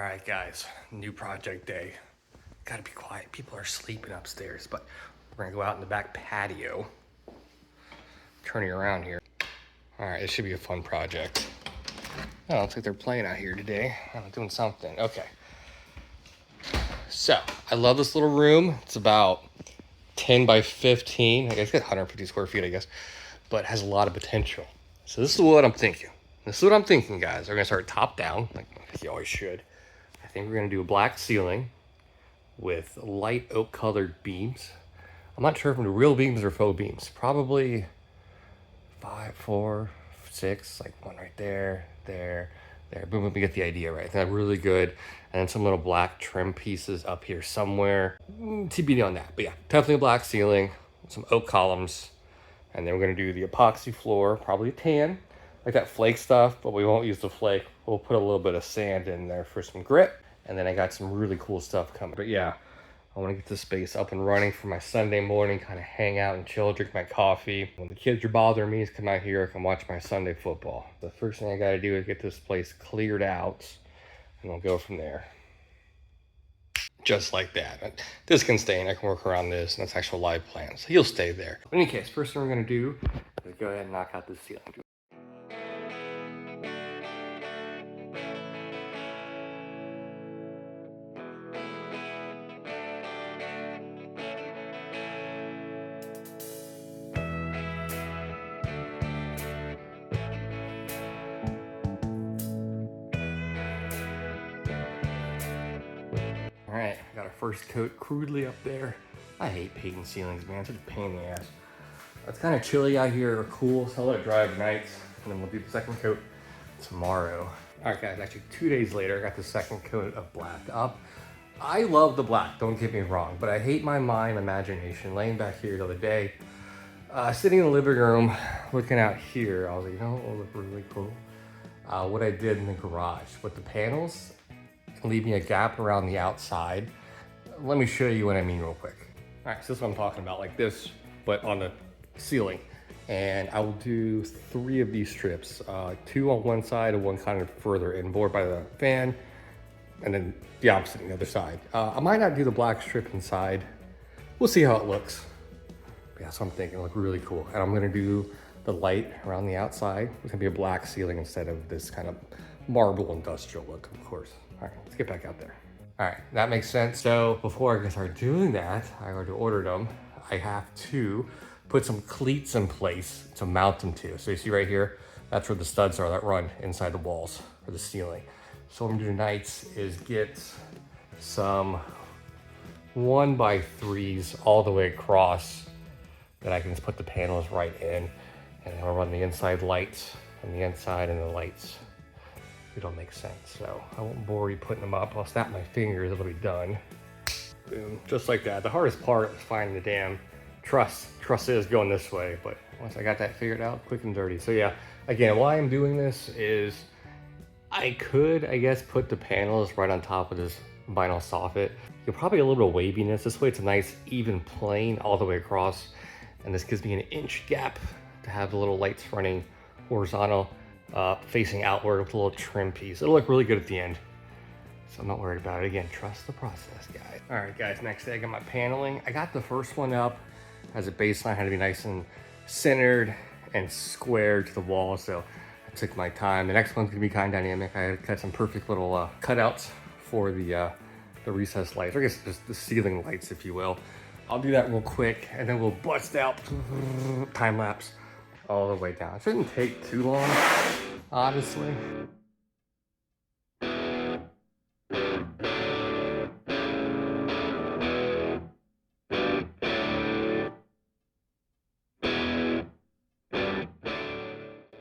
All right, guys, new project day. Gotta be quiet. People are sleeping upstairs, but we're gonna go out in the back patio. Turning around here. All right, this should be a fun project. Oh, looks like they're playing out here today. I'm doing something. Okay. So, I love this little room. It's about 10 by 15. I guess it's got 150 square feet, I guess, but it has a lot of potential. So this is what I'm thinking. Guys. We're gonna start top down, like you always should. I think we're gonna do a black ceiling with light oak colored beams. I'm not sure if they're real beams or faux beams. Probably 5, 4, 6, like one right there, there. Boom, boom, we get the idea, right? That's really good. And then some little black trim pieces up here somewhere. TBD on that, but yeah, definitely a black ceiling, some oak columns. And then we're gonna do the epoxy floor, probably a tan, like that flake stuff, but we won't use the flake. We'll put a little bit of sand in there for some grip. And then I got some really cool stuff coming. But yeah, I want to get this space up and running for my Sunday morning, kind of hang out and chill, drink my coffee. When the kids are bothering me, come out here, I can watch my Sunday football. The first thing I got to do is get this place cleared out, and we'll go from there. Just like that. This can stay, and I can work around this, and that's actual live plans. So he'll stay there. In any case, first thing we're going to do is go ahead and knock out this ceiling. All right, got our first coat crudely up there. I hate painting ceilings, man. It's such a pain in the ass. It's kind of chilly out here, or cool, so I'll let it dry overnight, and then we'll do the second coat tomorrow. All right, guys, actually 2 days later, I got the second coat of black up. I love the black, don't get me wrong, but I hate my mind imagination. Laying back here the other day, sitting in the living room, looking out here, I was like, you know, it'll look really cool. What I did in the garage with the panels, leaving a gap around the outside. Let me show you what I mean real quick. All right, so this is what I'm talking about, like this, but on the ceiling. And I will do 3 of these strips, 2 on one side and 1 kind of further inboard by the fan, and then the opposite on the other side. I might not do the black strip inside. We'll see how it looks. But yeah, that's what I'm thinking, it'll look really cool. And I'm gonna do the light around the outside. It's gonna be a black ceiling instead of this kind of marble industrial look, of course. All right, let's get back out there. All right, that makes sense. So before I can start doing that, I already ordered them. I have to put some cleats in place to mount them to. So you see right here, that's where the studs are that run inside the walls or the ceiling. So what I'm gonna do tonight is get some 1x3s all the way across that I can just put the panels right in, and I'll run the inside lights on the inside and the lights. It'll make sense. So I won't bore you putting them up. I'll snap my fingers, it'll be done. Boom, just like that. The hardest part is finding the damn truss. Truss is going this way, but once I got that figured out, quick and dirty. So yeah, again, why I'm doing this is I could, I guess, put the panels right on top of this vinyl soffit. You'll probably get a little bit of waviness. This way it's a nice even plane all the way across. And this gives me an inch gap to have the little lights running horizontal, facing outward with a little trim piece. It'll look really good at the end. So I'm not worried about it. Again, trust the process, guys. All right, guys, next day I got my paneling. I got the first one up as a baseline, had to be nice and centered and squared to the wall. So I took my time. The next one's gonna be kind of dynamic. I cut some perfect little cutouts for the recessed lights, or I guess just the ceiling lights, if you will. I'll do that real quick, and then we'll bust out time lapse all the way down. It shouldn't take too long, honestly.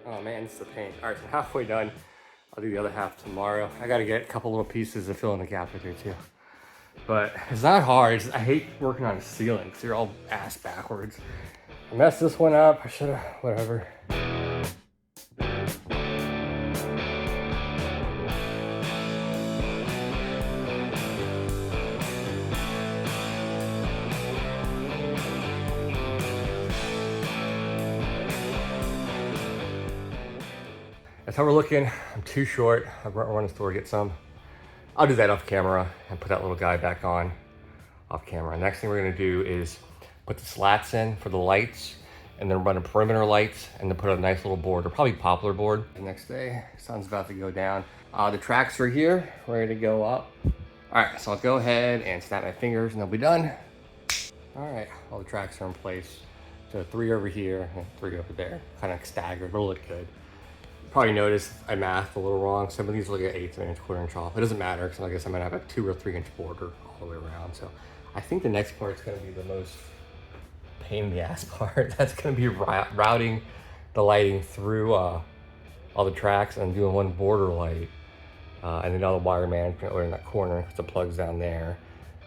Oh man, it's a pain. All right, so halfway done. I'll do the other half tomorrow. I gotta get a couple little pieces to fill in the gap with here too. But it's not hard. I hate working on ceilings. They're all ass backwards. I messed this one up. I should've, whatever. That's how we're looking. I'm too short. I'm running to the store to get some. I'll do that off camera and put that little guy back on off camera. Next thing we're gonna do is put the slats in for the lights and then run a perimeter lights and then put a nice little board, or probably poplar board. The next day, sun's about to go down. The tracks are here, ready to go up. All right, so I'll go ahead and snap my fingers and they'll be done. All right, all the tracks are in place. So 3 over here and 3 over there, kind of staggered, but it'll look good. Probably noticed I mathed a little wrong. Some of these look at 1/8 of an inch, 1/4 inch off. It doesn't matter, because I guess I'm gonna have a 2 or 3 inch border all the way around. So I think the next part's gonna be the most pain in the ass part. That's gonna be routing the lighting through all the tracks and doing one border light. And then all the wire management over in that corner, because the plug's down there.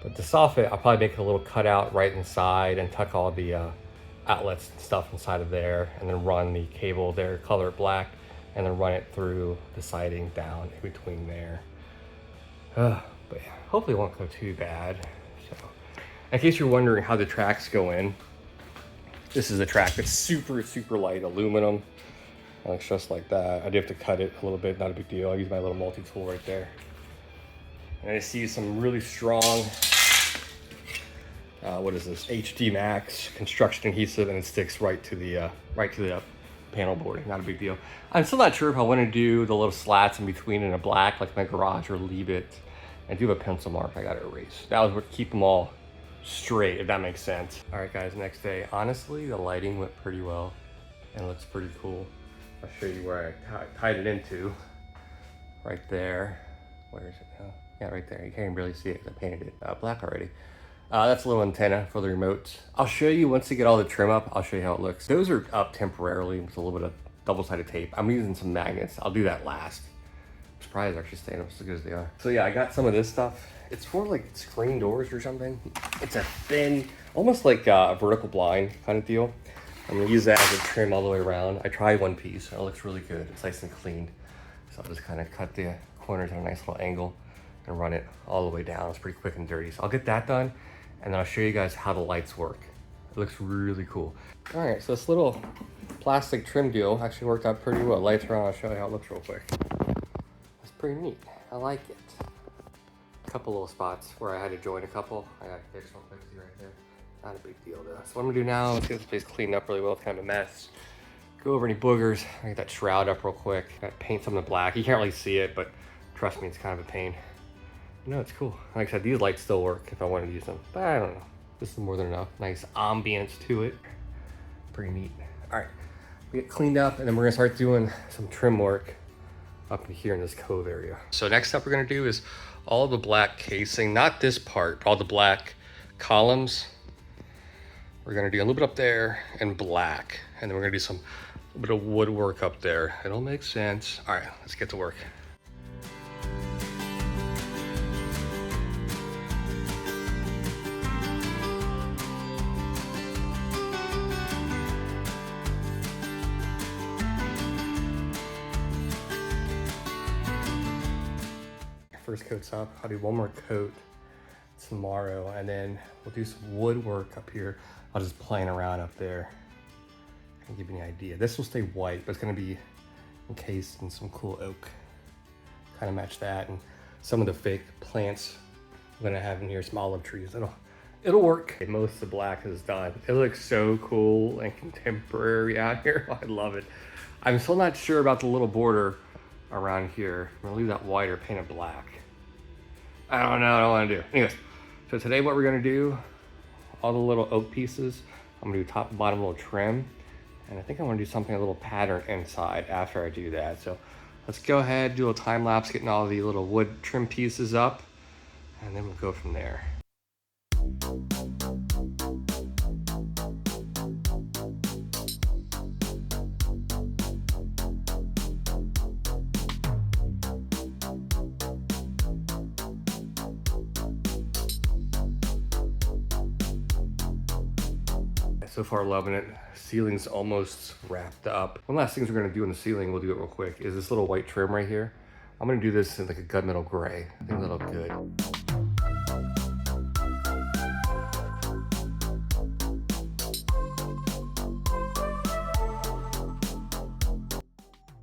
But to soften it, I'll probably make a little cutout right inside and tuck all the outlets and stuff inside of there, and then run the cable there, color it black, and then run it through the siding down in between there. But yeah, hopefully it won't go too bad. So, in case you're wondering how the tracks go in, this is a track that's super, super light aluminum. Looks just like that. I do have to cut it a little bit, not a big deal. I use my little multi-tool right there. And I see some really strong, what is this? HD Max construction adhesive, and it sticks right to the panel boarding. Not a big deal. I'm still not sure if I want to do the little slats in between in a black like my garage, or leave it and do a pencil mark I got to erase. That was what keep them all straight, if that makes sense. All right, guys, next day. Honestly, the lighting went pretty well and it looks pretty cool. I'll show you where I tied it into. Right there. Where is it now? Yeah, right there. You can't really see it because I painted it black already. That's a little antenna for the remotes. I'll show you once you get all the trim up, I'll show you how it looks. Those are up temporarily with a little bit of double-sided tape. I'm using some magnets. I'll do that last. I'm surprised they're actually staying up as good as they are. So yeah, I got some of this stuff. It's for like screen doors or something. It's a thin, almost like a vertical blind kind of deal. I'm gonna use that as a trim all the way around. I tried one piece, and it looks really good. It's nice and clean. So I'll just kind of cut the corners at a nice little angle and run it all the way down. It's pretty quick and dirty. So I'll get that done, and then I'll show you guys how the lights work. It looks really cool. All right, so this little plastic trim deal actually worked out pretty well. Lights are on, I'll show you how it looks real quick. That's pretty neat, I like it. A couple little spots where I had to join a couple. I gotta fix one quick right there. Not a big deal though. So what I'm gonna do now is get this place cleaned up really well. It's kind of a mess. Go over any boogers. I get that shroud up real quick. Gotta paint some of the black. You can't really see it, but trust me, it's kind of a pain. No, it's cool. Like I said, these lights still work if I wanted to use them, but I don't know. This is more than enough. Nice ambience to it. Pretty neat. All right, we get cleaned up, and then we're gonna start doing some trim work up in here in this cove area. So next up we're gonna do is all the black casing, not this part, all the black columns. We're gonna do a little bit up there in black, and then we're gonna do some a bit of woodwork up there. It'll make sense. All right, let's get to work. First coat's up. I'll do one more coat tomorrow, and then we'll do some woodwork up here. I'll just playing around up there. Can't give you any idea. This will stay white, but it's gonna be encased in some cool oak. Kind of match that, and some of the fake plants I'm gonna have in here, some olive trees. It'll work. Okay, most of the black is done. It looks so cool and contemporary out here. I love it. I'm still not sure about the little border around here. I'm gonna leave that white or paint it black. I don't know what I wanna do. Anyways, so today what we're gonna do, all the little oak pieces, I'm gonna do top and bottom little trim. And I think I wanna do something a little pattern inside after I do that. So let's go ahead, do a time lapse, getting all the little wood trim pieces up, and then we'll go from there. So far loving it. Ceiling's almost wrapped up. One last thing we're gonna do in the ceiling, we'll do it real quick, is this little white trim right here. I'm gonna do this in like a gunmetal gray. I think that'll look good.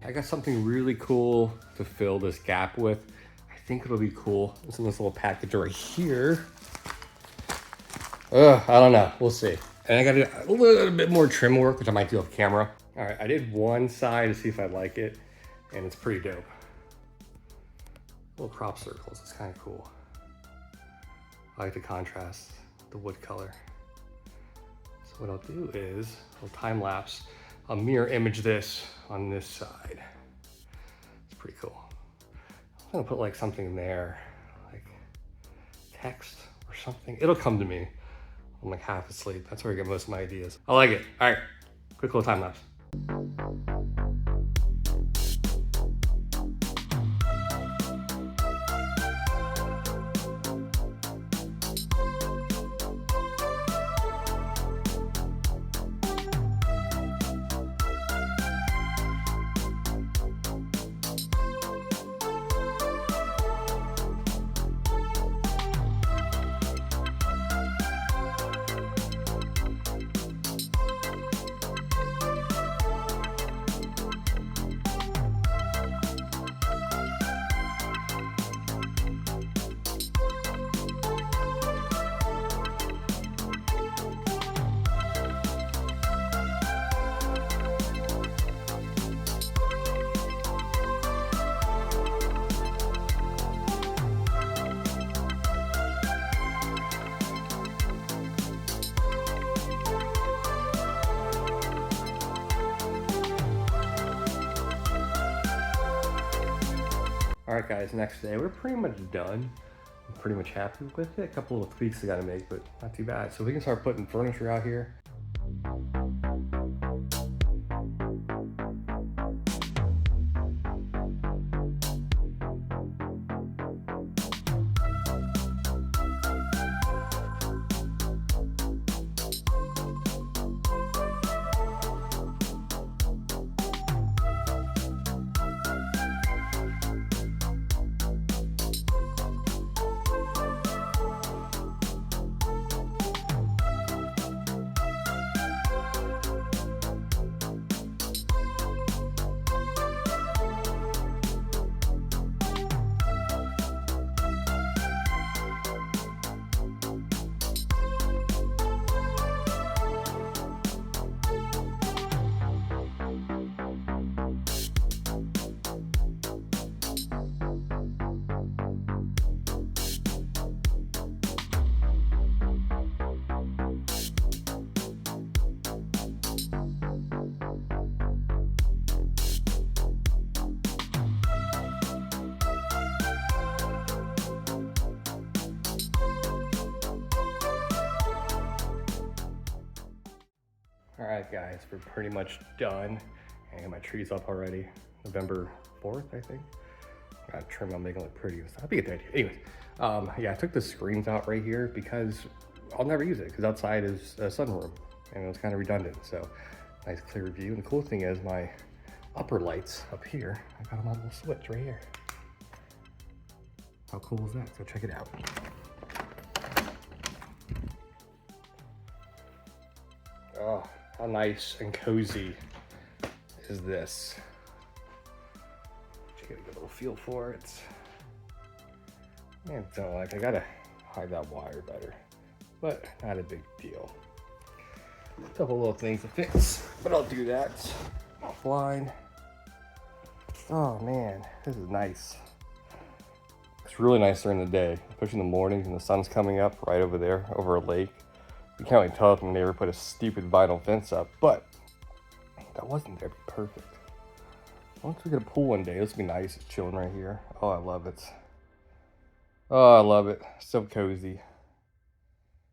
I got something really cool to fill this gap with. I think it'll be cool. It's in this little package right here. I don't know. We'll see. And I got to do a little bit more trim work, which I might do off camera. All right, I did one side to see if I like it, and it's pretty dope. Little crop circles. It's kind of cool. I like the contrast, the wood color. So what I'll do is, I'll time lapse. I'll mirror image this on this side. It's pretty cool. I'm gonna put like something there, like text or something. It'll come to me. I'm like half asleep. That's where I get most of my ideas. I like it. All right, quick little time lapse. All right, guys, next day, we're pretty much done. I'm pretty much happy with it. A couple of tweaks I gotta make, but not too bad. So we can start putting furniture out here. All right, guys, we're pretty much done. And my tree's up already. November 4th, I think. I gotta trim, I'll make it look pretty. So that'll be a good idea. Anyways, yeah, I took the screens out right here because I'll never use it because outside is a sunroom and it was kind of redundant. So nice clear view. And the cool thing is my upper lights up here, I got them on a little switch right here. How cool is that? So check it out. Oh, how nice and cozy is this? Just get a good little feel for it. Man, don't like, I gotta hide that wire better, but not a big deal. A couple little things to fix, but I'll do that offline. Oh man, this is nice. It's really nice during the day, especially in the mornings when the sun's coming up right over there, over a lake. You can't really tell if they ever put a stupid vinyl fence up, but that wasn't there. Perfect. Once we get a pool one day, this will be nice. It's chilling right here. Oh, I love it. Oh, I love it. So cozy.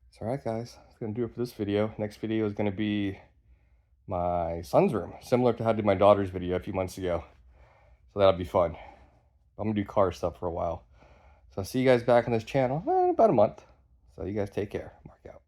It's all right, guys. That's gonna do it for this video. Next video is gonna be my son's room, similar to how I did my daughter's video a few months ago. So that'll be fun. I'm gonna do car stuff for a while. So I'll see you guys back on this channel in about a month. So you guys take care. Mark out.